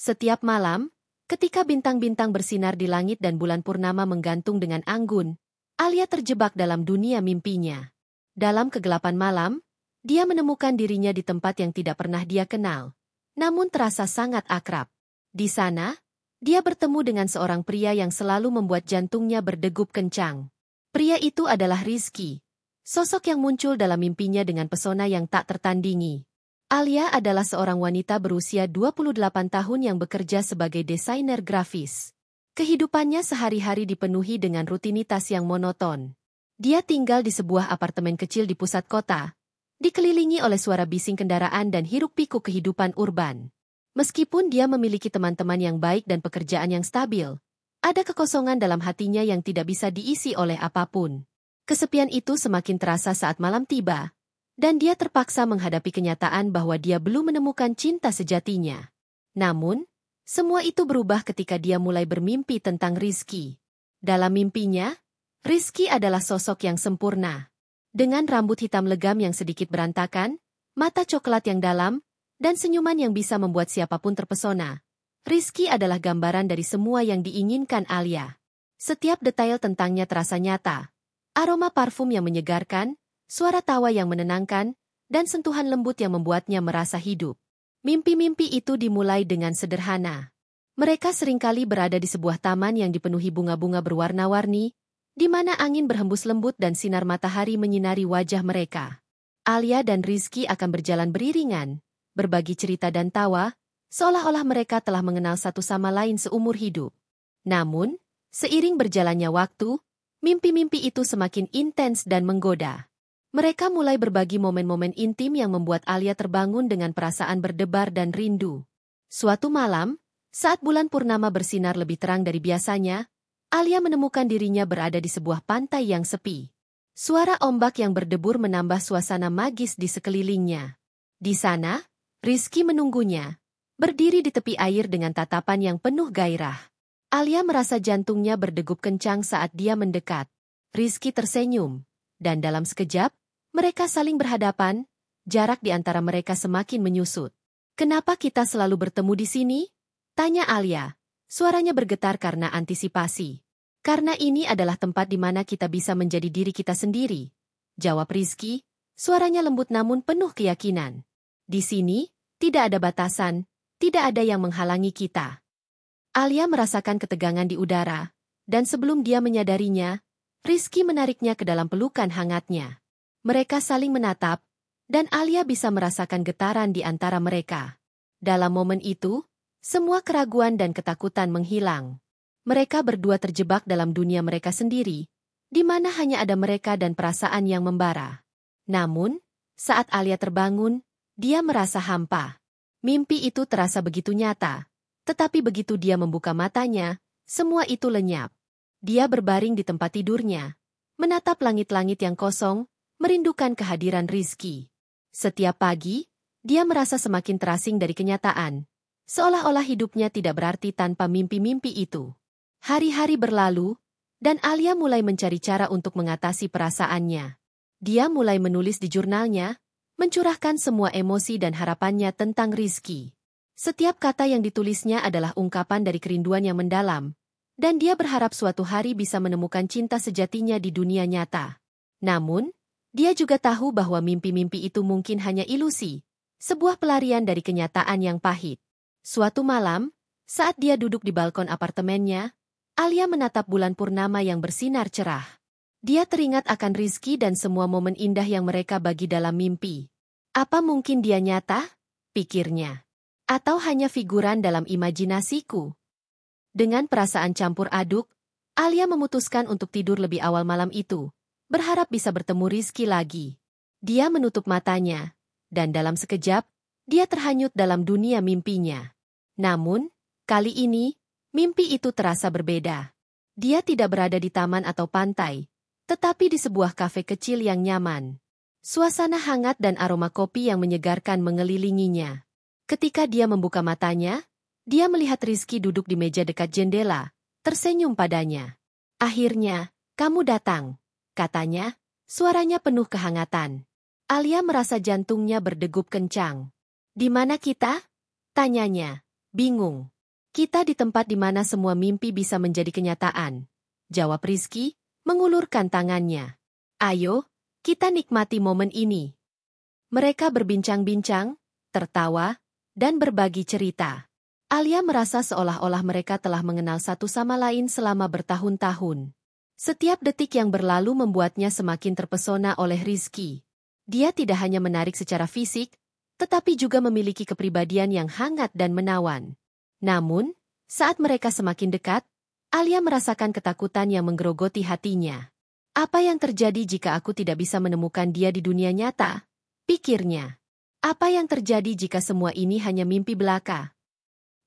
Setiap malam, ketika bintang-bintang bersinar di langit dan bulan purnama menggantung dengan anggun, Alia terjebak dalam dunia mimpinya. Dalam kegelapan malam, dia menemukan dirinya di tempat yang tidak pernah dia kenal, namun terasa sangat akrab. Di sana, dia bertemu dengan seorang pria yang selalu membuat jantungnya berdegup kencang. Pria itu adalah Rizky, sosok yang muncul dalam mimpinya dengan pesona yang tak tertandingi. Alia adalah seorang wanita berusia 28 tahun yang bekerja sebagai desainer grafis. Kehidupannya sehari-hari dipenuhi dengan rutinitas yang monoton. Dia tinggal di sebuah apartemen kecil di pusat kota, dikelilingi oleh suara bising kendaraan dan hiruk-pikuk kehidupan urban. Meskipun dia memiliki teman-teman yang baik dan pekerjaan yang stabil, ada kekosongan dalam hatinya yang tidak bisa diisi oleh apapun. Kesepian itu semakin terasa saat malam tiba, dan dia terpaksa menghadapi kenyataan bahwa dia belum menemukan cinta sejatinya. Namun, semua itu berubah ketika dia mulai bermimpi tentang Rizky. Dalam mimpinya, Rizky adalah sosok yang sempurna. Dengan rambut hitam legam yang sedikit berantakan, mata coklat yang dalam, dan senyuman yang bisa membuat siapapun terpesona. Rizky adalah gambaran dari semua yang diinginkan Alia. Setiap detail tentangnya terasa nyata. Aroma parfum yang menyegarkan, suara tawa yang menenangkan, dan sentuhan lembut yang membuatnya merasa hidup. Mimpi-mimpi itu dimulai dengan sederhana. Mereka seringkali berada di sebuah taman yang dipenuhi bunga-bunga berwarna-warni, di mana angin berhembus lembut dan sinar matahari menyinari wajah mereka. Alia dan Rizky akan berjalan beriringan, berbagi cerita dan tawa, seolah-olah mereka telah mengenal satu sama lain seumur hidup. Namun, seiring berjalannya waktu, mimpi-mimpi itu semakin intens dan menggoda. Mereka mulai berbagi momen-momen intim yang membuat Alia terbangun dengan perasaan berdebar dan rindu. Suatu malam, saat bulan purnama bersinar lebih terang dari biasanya, Alia menemukan dirinya berada di sebuah pantai yang sepi. Suara ombak yang berdebur menambah suasana magis di sekelilingnya. Di sana, Rizky menunggunya, berdiri di tepi air dengan tatapan yang penuh gairah. Alia merasa jantungnya berdegup kencang saat dia mendekat. Rizky tersenyum, dan dalam sekejap, mereka saling berhadapan, jarak di antara mereka semakin menyusut. "Kenapa kita selalu bertemu di sini?" tanya Alia. Suaranya bergetar karena antisipasi. "Karena ini adalah tempat di mana kita bisa menjadi diri kita sendiri," jawab Rizky, suaranya lembut namun penuh keyakinan. "Di sini, tidak ada batasan, tidak ada yang menghalangi kita." Alia merasakan ketegangan di udara, dan sebelum dia menyadarinya, Rizky menariknya ke dalam pelukan hangatnya. Mereka saling menatap, dan Alia bisa merasakan getaran di antara mereka. Dalam momen itu, semua keraguan dan ketakutan menghilang. Mereka berdua terjebak dalam dunia mereka sendiri, di mana hanya ada mereka dan perasaan yang membara. Namun, saat Alia terbangun, dia merasa hampa. Mimpi itu terasa begitu nyata, tetapi begitu dia membuka matanya, semua itu lenyap. Dia berbaring di tempat tidurnya, menatap langit-langit yang kosong, merindukan kehadiran Rizky. Setiap pagi, dia merasa semakin terasing dari kenyataan, seolah-olah hidupnya tidak berarti tanpa mimpi-mimpi itu. Hari-hari berlalu, dan Alia mulai mencari cara untuk mengatasi perasaannya. Dia mulai menulis di jurnalnya, mencurahkan semua emosi dan harapannya tentang Rizky. Setiap kata yang ditulisnya adalah ungkapan dari kerinduan yang mendalam, dan dia berharap suatu hari bisa menemukan cinta sejatinya di dunia nyata. Namun, dia juga tahu bahwa mimpi-mimpi itu mungkin hanya ilusi, sebuah pelarian dari kenyataan yang pahit. Suatu malam, saat dia duduk di balkon apartemennya, Alia menatap bulan purnama yang bersinar cerah. Dia teringat akan Rizky dan semua momen indah yang mereka bagi dalam mimpi. Apa mungkin dia nyata? Pikirnya. Atau hanya figuran dalam imajinasiku? Dengan perasaan campur aduk, Alia memutuskan untuk tidur lebih awal malam itu, berharap bisa bertemu Rizky lagi. Dia menutup matanya, dan dalam sekejap, dia terhanyut dalam dunia mimpinya. Namun, kali ini, mimpi itu terasa berbeda. Dia tidak berada di taman atau pantai, tetapi di sebuah kafe kecil yang nyaman. Suasana hangat dan aroma kopi yang menyegarkan mengelilinginya. Ketika dia membuka matanya, dia melihat Rizky duduk di meja dekat jendela, tersenyum padanya. "Akhirnya, kamu datang," katanya, suaranya penuh kehangatan. Alia merasa jantungnya berdegup kencang. "Di mana kita?" tanyanya, bingung. Kita di tempat di mana semua mimpi bisa menjadi kenyataan, jawab Rizky, mengulurkan tangannya. Ayo, kita nikmati momen ini. Mereka berbincang-bincang, tertawa, dan berbagi cerita. Alia merasa seolah-olah mereka telah mengenal satu sama lain selama bertahun-tahun. Setiap detik yang berlalu membuatnya semakin terpesona oleh Rizky. Dia tidak hanya menarik secara fisik, tetapi juga memiliki kepribadian yang hangat dan menawan. Namun, saat mereka semakin dekat, Alia merasakan ketakutan yang menggerogoti hatinya. Apa yang terjadi jika aku tidak bisa menemukan dia di dunia nyata? Pikirnya. Apa yang terjadi jika semua ini hanya mimpi belaka?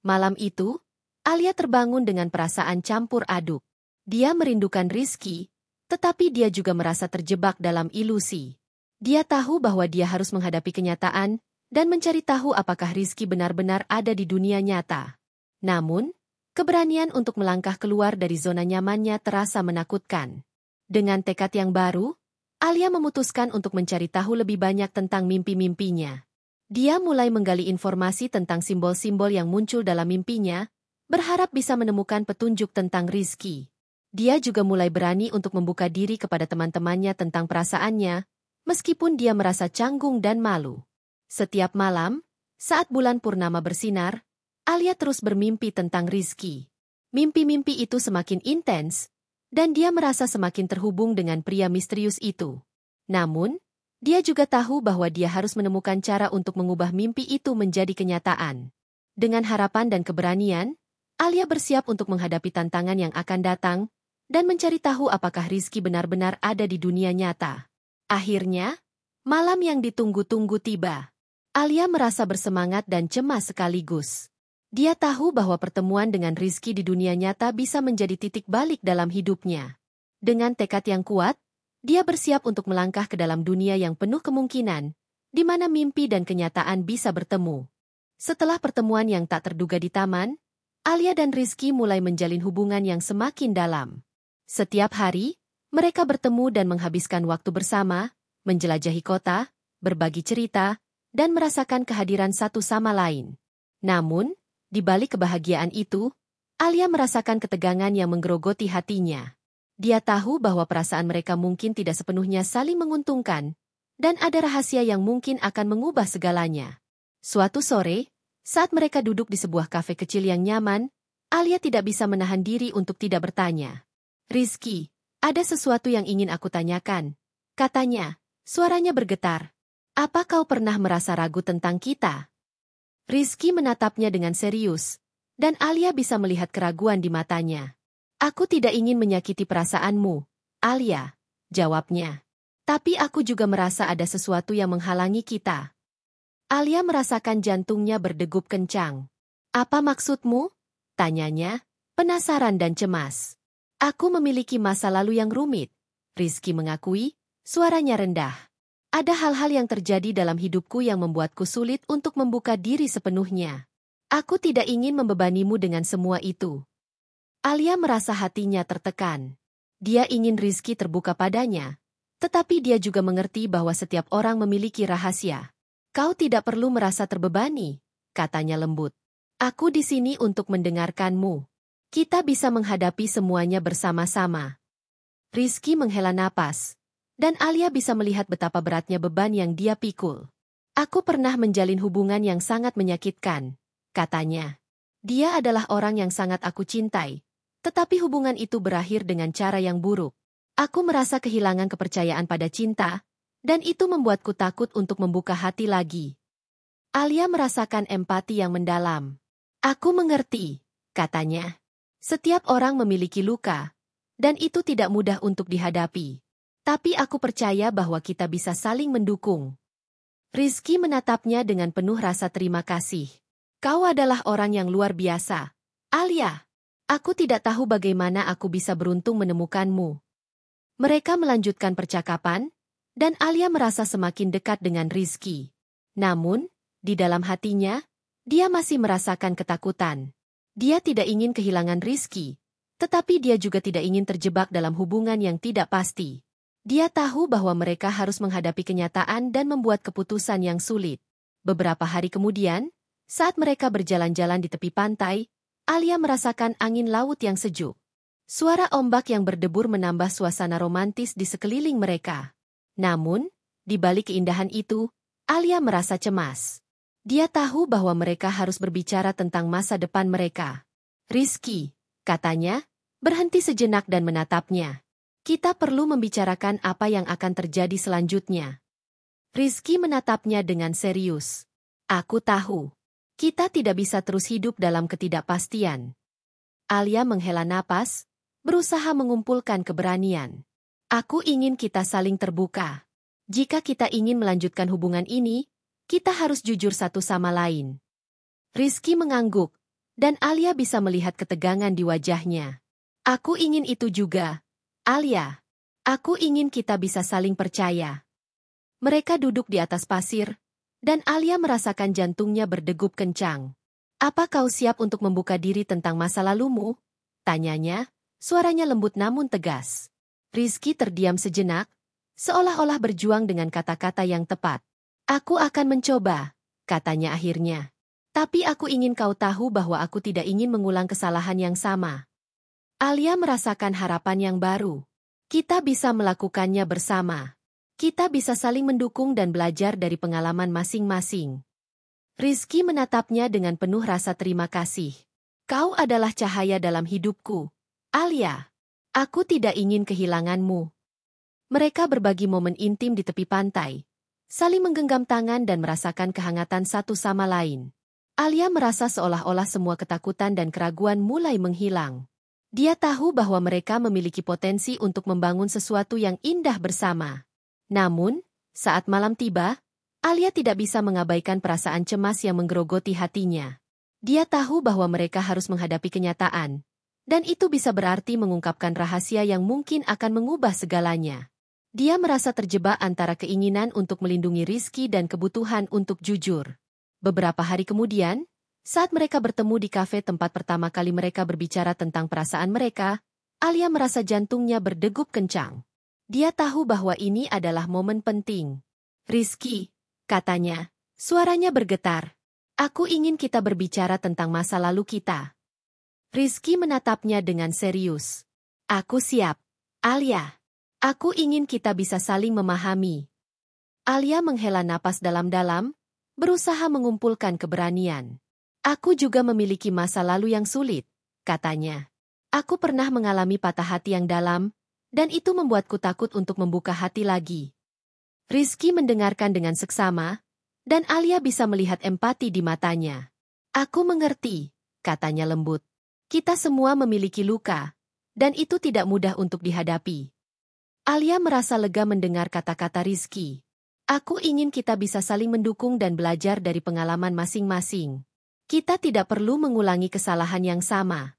Malam itu, Alia terbangun dengan perasaan campur aduk. Dia merindukan Rizky, tetapi dia juga merasa terjebak dalam ilusi. Dia tahu bahwa dia harus menghadapi kenyataan dan mencari tahu apakah Rizky benar-benar ada di dunia nyata. Namun, keberanian untuk melangkah keluar dari zona nyamannya terasa menakutkan. Dengan tekad yang baru, Alia memutuskan untuk mencari tahu lebih banyak tentang mimpi-mimpinya. Dia mulai menggali informasi tentang simbol-simbol yang muncul dalam mimpinya, berharap bisa menemukan petunjuk tentang Rizky. Dia juga mulai berani untuk membuka diri kepada teman-temannya tentang perasaannya, meskipun dia merasa canggung dan malu. Setiap malam, saat bulan purnama bersinar, Alia terus bermimpi tentang Rizky. Mimpi-mimpi itu semakin intens, dan dia merasa semakin terhubung dengan pria misterius itu. Namun, dia juga tahu bahwa dia harus menemukan cara untuk mengubah mimpi itu menjadi kenyataan. Dengan harapan dan keberanian, Alia bersiap untuk menghadapi tantangan yang akan datang dan mencari tahu apakah Rizky benar-benar ada di dunia nyata. Akhirnya, malam yang ditunggu-tunggu tiba. Alia merasa bersemangat dan cemas sekaligus. Dia tahu bahwa pertemuan dengan Rizky di dunia nyata bisa menjadi titik balik dalam hidupnya. Dengan tekad yang kuat, dia bersiap untuk melangkah ke dalam dunia yang penuh kemungkinan, di mana mimpi dan kenyataan bisa bertemu. Setelah pertemuan yang tak terduga di taman, Alia dan Rizky mulai menjalin hubungan yang semakin dalam. Setiap hari, mereka bertemu dan menghabiskan waktu bersama, menjelajahi kota, berbagi cerita, dan merasakan kehadiran satu sama lain. Namun, di balik kebahagiaan itu, Alia merasakan ketegangan yang menggerogoti hatinya. Dia tahu bahwa perasaan mereka mungkin tidak sepenuhnya saling menguntungkan, dan ada rahasia yang mungkin akan mengubah segalanya. Suatu sore, saat mereka duduk di sebuah kafe kecil yang nyaman, Alia tidak bisa menahan diri untuk tidak bertanya. Rizky, ada sesuatu yang ingin aku tanyakan, katanya, suaranya bergetar. Apa kau pernah merasa ragu tentang kita? Rizky menatapnya dengan serius, dan Alia bisa melihat keraguan di matanya. Aku tidak ingin menyakiti perasaanmu, Alia, jawabnya. Tapi aku juga merasa ada sesuatu yang menghalangi kita. Alia merasakan jantungnya berdegup kencang. Apa maksudmu? Tanyanya, penasaran dan cemas. Aku memiliki masa lalu yang rumit, Rizky mengakui, suaranya rendah. Ada hal-hal yang terjadi dalam hidupku yang membuatku sulit untuk membuka diri sepenuhnya. Aku tidak ingin membebanimu dengan semua itu. Alia merasa hatinya tertekan. Dia ingin Rizky terbuka padanya, tetapi dia juga mengerti bahwa setiap orang memiliki rahasia. Kau tidak perlu merasa terbebani, katanya lembut. Aku di sini untuk mendengarkanmu. Kita bisa menghadapi semuanya bersama-sama. Rizky menghela napas, dan Alia bisa melihat betapa beratnya beban yang dia pikul. Aku pernah menjalin hubungan yang sangat menyakitkan, katanya. Dia adalah orang yang sangat aku cintai. Tetapi hubungan itu berakhir dengan cara yang buruk. Aku merasa kehilangan kepercayaan pada cinta, dan itu membuatku takut untuk membuka hati lagi. Alia merasakan empati yang mendalam. Aku mengerti, katanya. Setiap orang memiliki luka, dan itu tidak mudah untuk dihadapi. Tapi aku percaya bahwa kita bisa saling mendukung. Rizky menatapnya dengan penuh rasa terima kasih. Kau adalah orang yang luar biasa, Alia. Aku tidak tahu bagaimana aku bisa beruntung menemukanmu. Mereka melanjutkan percakapan, dan Alia merasa semakin dekat dengan Rizky. Namun, di dalam hatinya, dia masih merasakan ketakutan. Dia tidak ingin kehilangan Rizky, tetapi dia juga tidak ingin terjebak dalam hubungan yang tidak pasti. Dia tahu bahwa mereka harus menghadapi kenyataan dan membuat keputusan yang sulit. Beberapa hari kemudian, saat mereka berjalan-jalan di tepi pantai, Alia merasakan angin laut yang sejuk. Suara ombak yang berdebur menambah suasana romantis di sekeliling mereka. Namun, di balik keindahan itu, Alia merasa cemas. Dia tahu bahwa mereka harus berbicara tentang masa depan mereka. "Rizky," katanya, berhenti sejenak dan menatapnya. "Kita perlu membicarakan apa yang akan terjadi selanjutnya." Rizky menatapnya dengan serius. "Aku tahu. Kita tidak bisa terus hidup dalam ketidakpastian." Alia menghela napas, berusaha mengumpulkan keberanian. "Aku ingin kita saling terbuka. Jika kita ingin melanjutkan hubungan ini, kita harus jujur satu sama lain." Rizky mengangguk, dan Alia bisa melihat ketegangan di wajahnya. "Aku ingin itu juga, Alia. Aku ingin kita bisa saling percaya." Mereka duduk di atas pasir, dan Alia merasakan jantungnya berdegup kencang. "Apa kau siap untuk membuka diri tentang masa lalumu?" tanyanya, suaranya lembut namun tegas. Rizky terdiam sejenak, seolah-olah berjuang dengan kata-kata yang tepat. "Aku akan mencoba," katanya akhirnya. "Tapi aku ingin kau tahu bahwa aku tidak ingin mengulang kesalahan yang sama." Alia merasakan harapan yang baru. Kita bisa melakukannya bersama. Kita bisa saling mendukung dan belajar dari pengalaman masing-masing. Rizky menatapnya dengan penuh rasa terima kasih. "Kau adalah cahaya dalam hidupku, Alia. Aku tidak ingin kehilanganmu." Mereka berbagi momen intim di tepi pantai, saling menggenggam tangan dan merasakan kehangatan satu sama lain. Alia merasa seolah-olah semua ketakutan dan keraguan mulai menghilang. Dia tahu bahwa mereka memiliki potensi untuk membangun sesuatu yang indah bersama. Namun, saat malam tiba, Alia tidak bisa mengabaikan perasaan cemas yang menggerogoti hatinya. Dia tahu bahwa mereka harus menghadapi kenyataan, dan itu bisa berarti mengungkapkan rahasia yang mungkin akan mengubah segalanya. Dia merasa terjebak antara keinginan untuk melindungi Rizky dan kebutuhan untuk jujur. Beberapa hari kemudian, saat mereka bertemu di kafe tempat pertama kali mereka berbicara tentang perasaan mereka, Alia merasa jantungnya berdegup kencang. Dia tahu bahwa ini adalah momen penting. "Rizky," katanya, suaranya bergetar. "Aku ingin kita berbicara tentang masa lalu kita." Rizky menatapnya dengan serius. "Aku siap, Alia. Aku ingin kita bisa saling memahami." Alia menghela napas dalam-dalam, berusaha mengumpulkan keberanian. "Aku juga memiliki masa lalu yang sulit," katanya. "Aku pernah mengalami patah hati yang dalam, dan itu membuatku takut untuk membuka hati lagi." Rizky mendengarkan dengan seksama, dan Alia bisa melihat empati di matanya. "Aku mengerti," katanya lembut. "Kita semua memiliki luka, dan itu tidak mudah untuk dihadapi." Alia merasa lega mendengar kata-kata Rizky. "Aku ingin kita bisa saling mendukung dan belajar dari pengalaman masing-masing. Kita tidak perlu mengulangi kesalahan yang sama."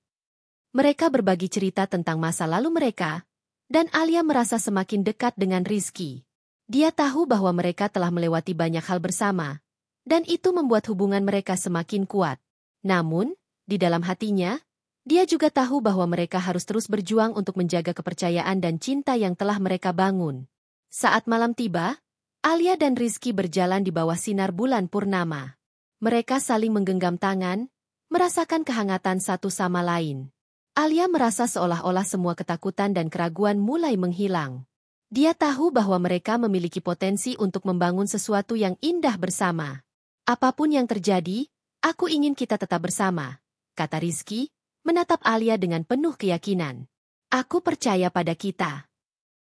Mereka berbagi cerita tentang masa lalu mereka, dan Alia merasa semakin dekat dengan Rizky. Dia tahu bahwa mereka telah melewati banyak hal bersama, dan itu membuat hubungan mereka semakin kuat. Namun, di dalam hatinya, dia juga tahu bahwa mereka harus terus berjuang untuk menjaga kepercayaan dan cinta yang telah mereka bangun. Saat malam tiba, Alia dan Rizky berjalan di bawah sinar bulan purnama. Mereka saling menggenggam tangan, merasakan kehangatan satu sama lain. Alia merasa seolah-olah semua ketakutan dan keraguan mulai menghilang. Dia tahu bahwa mereka memiliki potensi untuk membangun sesuatu yang indah bersama. "Apapun yang terjadi, aku ingin kita tetap bersama," kata Rizky, menatap Alia dengan penuh keyakinan. "Aku percaya pada kita."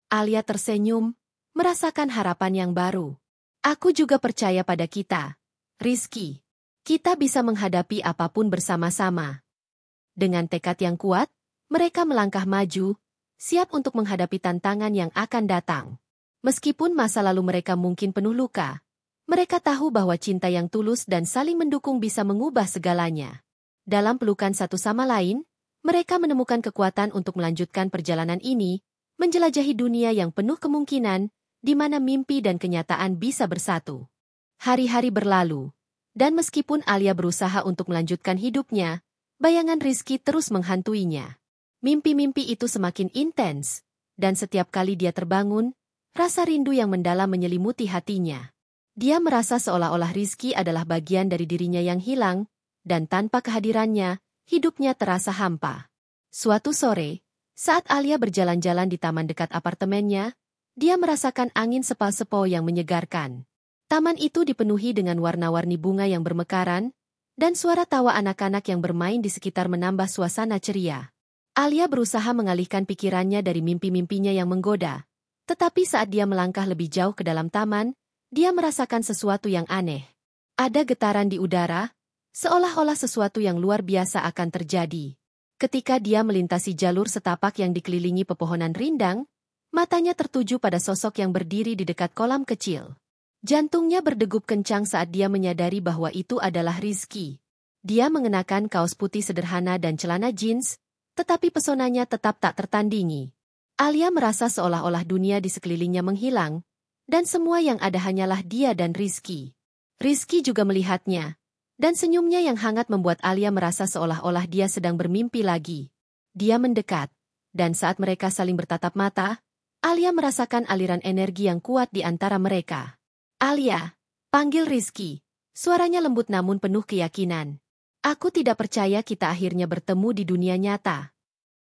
Alia tersenyum, merasakan harapan yang baru. "Aku juga percaya pada kita, Rizky. Kita bisa menghadapi apapun bersama-sama." Dengan tekad yang kuat, mereka melangkah maju, siap untuk menghadapi tantangan yang akan datang. Meskipun masa lalu mereka mungkin penuh luka, mereka tahu bahwa cinta yang tulus dan saling mendukung bisa mengubah segalanya. Dalam pelukan satu sama lain, mereka menemukan kekuatan untuk melanjutkan perjalanan ini, menjelajahi dunia yang penuh kemungkinan, di mana mimpi dan kenyataan bisa bersatu. Hari-hari berlalu, dan meskipun Alia berusaha untuk melanjutkan hidupnya, bayangan Rizky terus menghantuinya. Mimpi-mimpi itu semakin intens, dan setiap kali dia terbangun, rasa rindu yang mendalam menyelimuti hatinya. Dia merasa seolah-olah Rizky adalah bagian dari dirinya yang hilang, dan tanpa kehadirannya, hidupnya terasa hampa. Suatu sore, saat Alia berjalan-jalan di taman dekat apartemennya, dia merasakan angin sepal-sepau yang menyegarkan. Taman itu dipenuhi dengan warna-warni bunga yang bermekaran, dan suara tawa anak-anak yang bermain di sekitar menambah suasana ceria. Alia berusaha mengalihkan pikirannya dari mimpi-mimpinya yang menggoda. Tetapi saat dia melangkah lebih jauh ke dalam taman, dia merasakan sesuatu yang aneh. Ada getaran di udara, seolah-olah sesuatu yang luar biasa akan terjadi. Ketika dia melintasi jalur setapak yang dikelilingi pepohonan rindang, matanya tertuju pada sosok yang berdiri di dekat kolam kecil. Jantungnya berdegup kencang saat dia menyadari bahwa itu adalah Rizky. Dia mengenakan kaos putih sederhana dan celana jeans, tetapi pesonanya tetap tak tertandingi. Alia merasa seolah-olah dunia di sekelilingnya menghilang, dan semua yang ada hanyalah dia dan Rizky. Rizky juga melihatnya, dan senyumnya yang hangat membuat Alia merasa seolah-olah dia sedang bermimpi lagi. Dia mendekat, dan saat mereka saling bertatap mata, Alia merasakan aliran energi yang kuat di antara mereka. "Alia," panggil Rizky. Suaranya lembut namun penuh keyakinan. "Aku tidak percaya kita akhirnya bertemu di dunia nyata."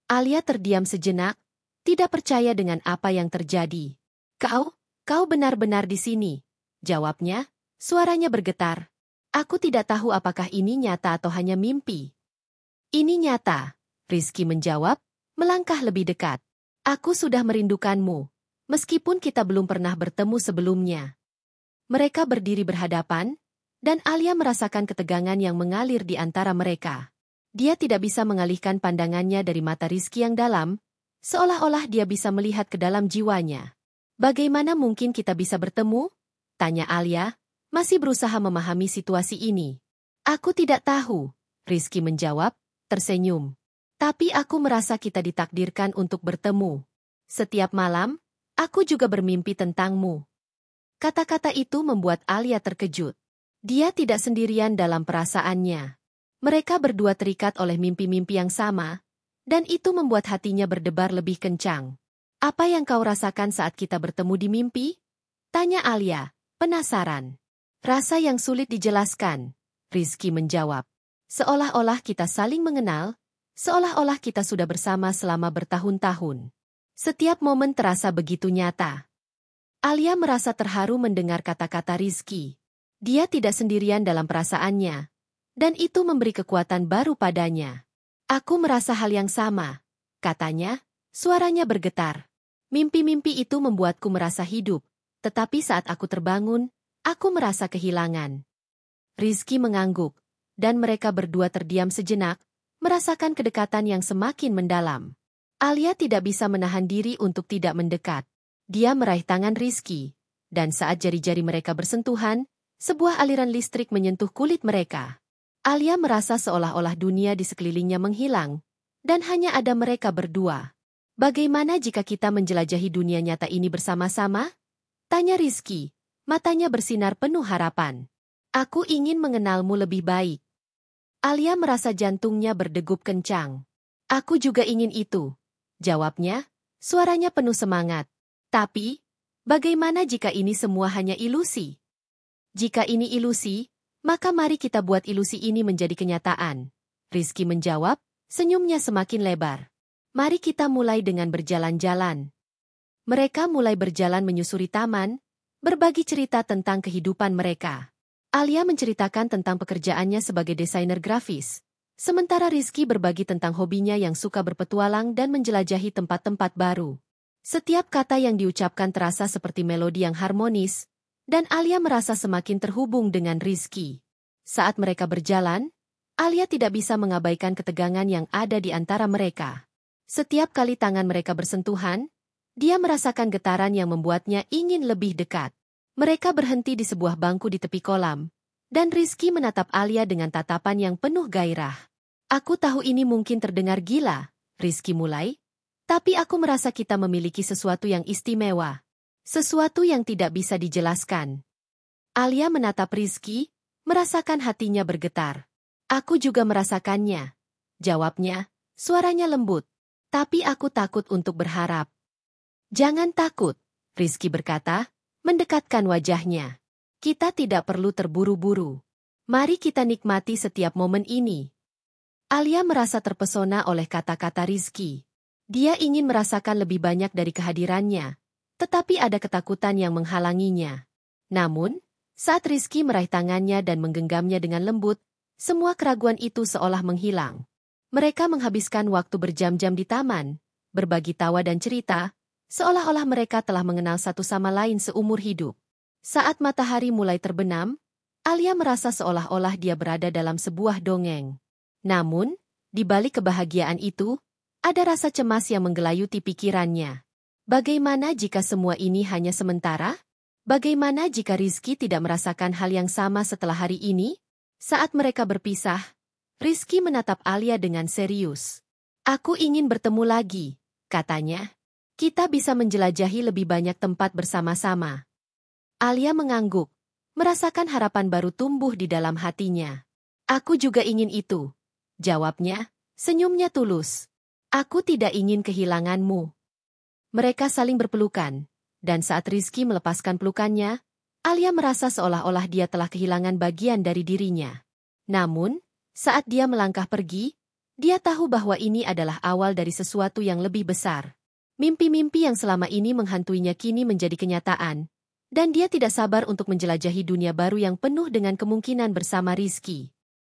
Alia terdiam sejenak, tidak percaya dengan apa yang terjadi. Kau benar-benar di sini," jawabnya, suaranya bergetar. "Aku tidak tahu apakah ini nyata atau hanya mimpi." "Ini nyata," Rizky menjawab, melangkah lebih dekat. "Aku sudah merindukanmu, meskipun kita belum pernah bertemu sebelumnya." Mereka berdiri berhadapan, dan Alia merasakan ketegangan yang mengalir di antara mereka. Dia tidak bisa mengalihkan pandangannya dari mata Rizky yang dalam, seolah-olah dia bisa melihat ke dalam jiwanya. "Bagaimana mungkin kita bisa bertemu?" tanya Alia, masih berusaha memahami situasi ini. "Aku tidak tahu," Rizky menjawab, tersenyum. "Tapi aku merasa kita ditakdirkan untuk bertemu. Setiap malam, aku juga bermimpi tentangmu." Kata-kata itu membuat Alia terkejut. Dia tidak sendirian dalam perasaannya. Mereka berdua terikat oleh mimpi-mimpi yang sama, dan itu membuat hatinya berdebar lebih kencang. "Apa yang kau rasakan saat kita bertemu di mimpi?" tanya Alia, penasaran. "Rasa yang sulit dijelaskan," Rizky menjawab. "Seolah-olah kita saling mengenal, seolah-olah kita sudah bersama selama bertahun-tahun. Setiap momen terasa begitu nyata." Alia merasa terharu mendengar kata-kata Rizky. Dia tidak sendirian dalam perasaannya, dan itu memberi kekuatan baru padanya. "Aku merasa hal yang sama," katanya, suaranya bergetar. "Mimpi-mimpi itu membuatku merasa hidup, tetapi saat aku terbangun, aku merasa kehilangan." Rizky mengangguk, dan mereka berdua terdiam sejenak, merasakan kedekatan yang semakin mendalam. Alia tidak bisa menahan diri untuk tidak mendekat. Dia meraih tangan Rizky, dan saat jari-jari mereka bersentuhan, sebuah aliran listrik menyentuh kulit mereka. Alia merasa seolah-olah dunia di sekelilingnya menghilang, dan hanya ada mereka berdua. "Bagaimana jika kita menjelajahi dunia nyata ini bersama-sama?" tanya Rizky, matanya bersinar penuh harapan. "Aku ingin mengenalmu lebih baik." Alia merasa jantungnya berdegup kencang. "Aku juga ingin itu," jawabnya, suaranya penuh semangat. "Tapi, bagaimana jika ini semua hanya ilusi?" "Jika ini ilusi, maka mari kita buat ilusi ini menjadi kenyataan," Rizky menjawab, senyumnya semakin lebar. "Mari kita mulai dengan berjalan-jalan." Mereka mulai berjalan menyusuri taman, berbagi cerita tentang kehidupan mereka. Alia menceritakan tentang pekerjaannya sebagai desainer grafis, sementara Rizky berbagi tentang hobinya yang suka berpetualang dan menjelajahi tempat-tempat baru. Setiap kata yang diucapkan terasa seperti melodi yang harmonis, dan Alia merasa semakin terhubung dengan Rizky. Saat mereka berjalan, Alia tidak bisa mengabaikan ketegangan yang ada di antara mereka. Setiap kali tangan mereka bersentuhan, dia merasakan getaran yang membuatnya ingin lebih dekat. Mereka berhenti di sebuah bangku di tepi kolam, dan Rizky menatap Alia dengan tatapan yang penuh gairah. "Aku tahu ini mungkin terdengar gila," Rizky mulai, "tapi aku merasa kita memiliki sesuatu yang istimewa. Sesuatu yang tidak bisa dijelaskan." Alia menatap Rizky, merasakan hatinya bergetar. "Aku juga merasakannya," jawabnya, suaranya lembut. "Tapi aku takut untuk berharap." "Jangan takut," Rizky berkata, mendekatkan wajahnya. "Kita tidak perlu terburu-buru. Mari kita nikmati setiap momen ini." Alia merasa terpesona oleh kata-kata Rizky. Dia ingin merasakan lebih banyak dari kehadirannya, tetapi ada ketakutan yang menghalanginya. Namun, saat Rizky meraih tangannya dan menggenggamnya dengan lembut, semua keraguan itu seolah menghilang. Mereka menghabiskan waktu berjam-jam di taman, berbagi tawa dan cerita, seolah-olah mereka telah mengenal satu sama lain seumur hidup. Saat matahari mulai terbenam, Alia merasa seolah-olah dia berada dalam sebuah dongeng. Namun, di balik kebahagiaan itu, ada rasa cemas yang menggelayuti pikirannya. Bagaimana jika semua ini hanya sementara? Bagaimana jika Rizky tidak merasakan hal yang sama setelah hari ini? Saat mereka berpisah, Rizky menatap Alia dengan serius. Aku ingin bertemu lagi, katanya. Kita bisa menjelajahi lebih banyak tempat bersama-sama. Alia mengangguk, merasakan harapan baru tumbuh di dalam hatinya. Aku juga ingin itu, jawabnya, senyumnya tulus. Aku tidak ingin kehilanganmu. Mereka saling berpelukan, dan saat Rizky melepaskan pelukannya, Alia merasa seolah-olah dia telah kehilangan bagian dari dirinya. Namun, saat dia melangkah pergi, dia tahu bahwa ini adalah awal dari sesuatu yang lebih besar. Mimpi-mimpi yang selama ini menghantuinya kini menjadi kenyataan, dan dia tidak sabar untuk menjelajahi dunia baru yang penuh dengan kemungkinan bersama Rizky.